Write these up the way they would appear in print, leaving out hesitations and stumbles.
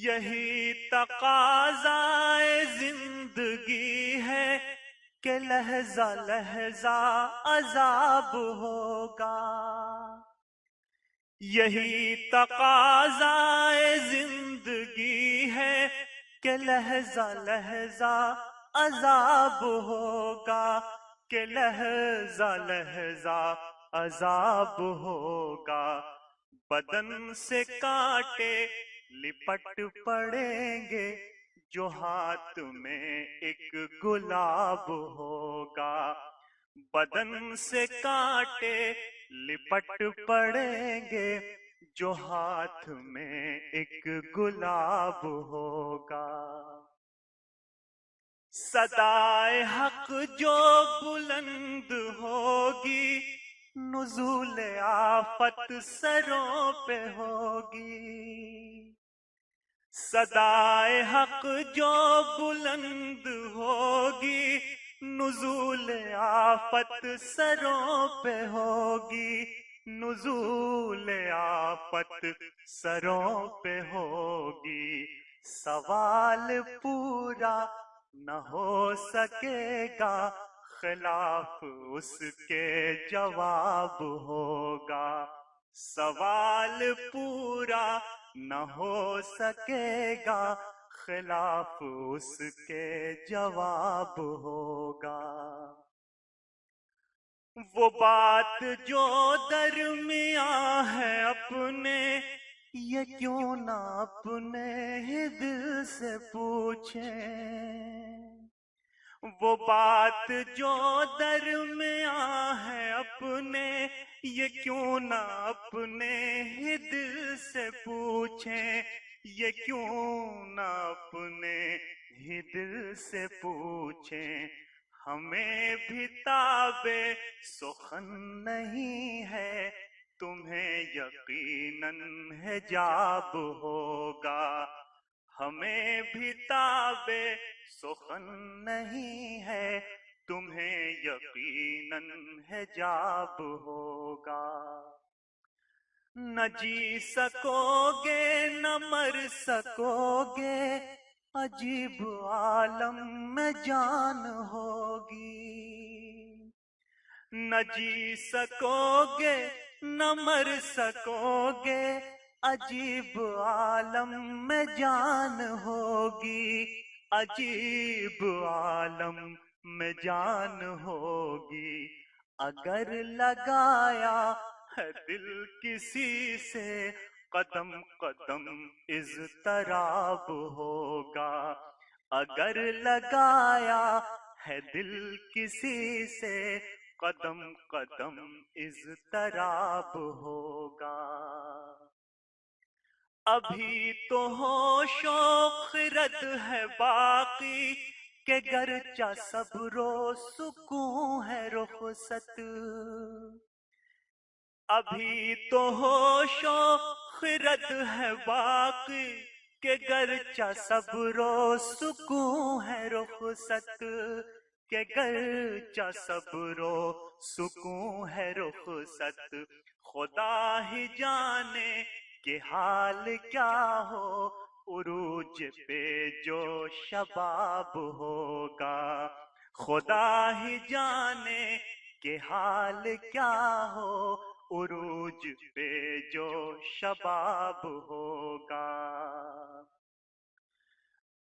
یہی تقاضائے زندگی ہے کہ لحظہ لحظہ عذاب ہوگا. یہی تقاضائے زندگی ہے کہ لحظہ لحظہ عذاب ہوگا، کہ لحظہ لحظہ عذاب ہوگا. بدن سے کانٹے لپٹ پڑیں گے جو ہاتھ میں ایک گلاب ہوگا. بدن سے کانٹے لپٹ پڑیں گے جو ہاتھ میں ایک گلاب ہوگا. صدائے حق جو بلند ہوگی، نزول آفت سروں پہ ہوگی. صدائے حق جو بلند ہوگی، نزول آفت سروں پہ ہوگی. نزول آفت سروں پہ ہوگی. سوال پورا نہ ہو سکے گا، خلاف اس کے جواب ہوگا. سوال پورا نہ ہو سکے گا، خلاف اس کے جواب ہوگا. وہ بات جو درمیان ہے اپنے، یہ کیوں نہ اپنے ہی دل سے پوچھیں. وہ بات جو درمیان ہے اپنے، یہ کیوں نہ اپنے ہی دل سے پوچھیں. یہ کیوں نہ اپنے ہی دل سے پوچھیں. ہمیں بھی تابِ سخن نہیں ہے، تمہیں یقیناً حجاب ہوگا. ہمیں بھی تابِ سخن نہیں ہے، تمہیں یقیناً حجاب ہوگا. نہ جی سکو گے نہ مر سکو گے، عجیب عالم میں جان ہوگی. نہ جی سکو گے نہ مر سکو گے، عجیب عالم میں جان ہوگی. عجیب عالم میں جان ہوگی. اگر لگایا ہے دل کسی سے، قدم قدم اضطراب ہوگا. اگر لگایا ہے دل کسی سے، قدم قدم اضطراب ہوگا. ابھی تو ہوش و خرد ہے باقی، کہ گرچہ صبر و سکون ہے رخصت. ابھی تو ہوش و خرد ہے باقی، کہ گرچہ صبر و سکون ہے رخصت. کہ گرچہ صبر و سکون ہے رخصت. خدا ہی جانے کہ حال کیا ہو، عروج پہ جو شباب ہوگا. خدا ہی جانے کہ حال کیا ہو، عروج پہ جو شباب ہوگا.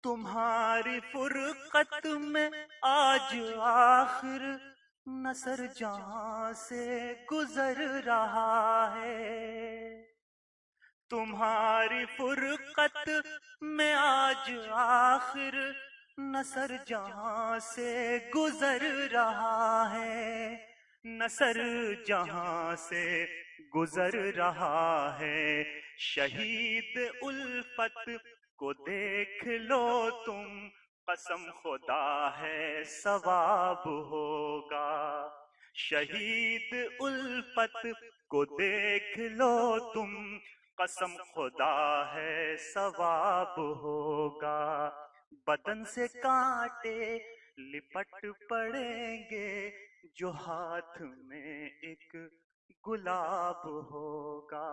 تمہاری فرقت میں آج آخر نصر جہاں سے گزر رہا ہے. تمہاری فرقت میں آج آخر نصر جہاں سے گزر رہا ہے. نصر جہاں سے گزر رہا ہے. شہید الفت کو دیکھ لو تم، قسم خدا ہے ثواب ہوگا. شہید الفت کو دیکھ لو تم، قسم خدا ہے ثواب ہوگا. بدن سے کانٹے لپٹ پڑیں گے جو ہاتھ میں ایک گلاب ہوگا.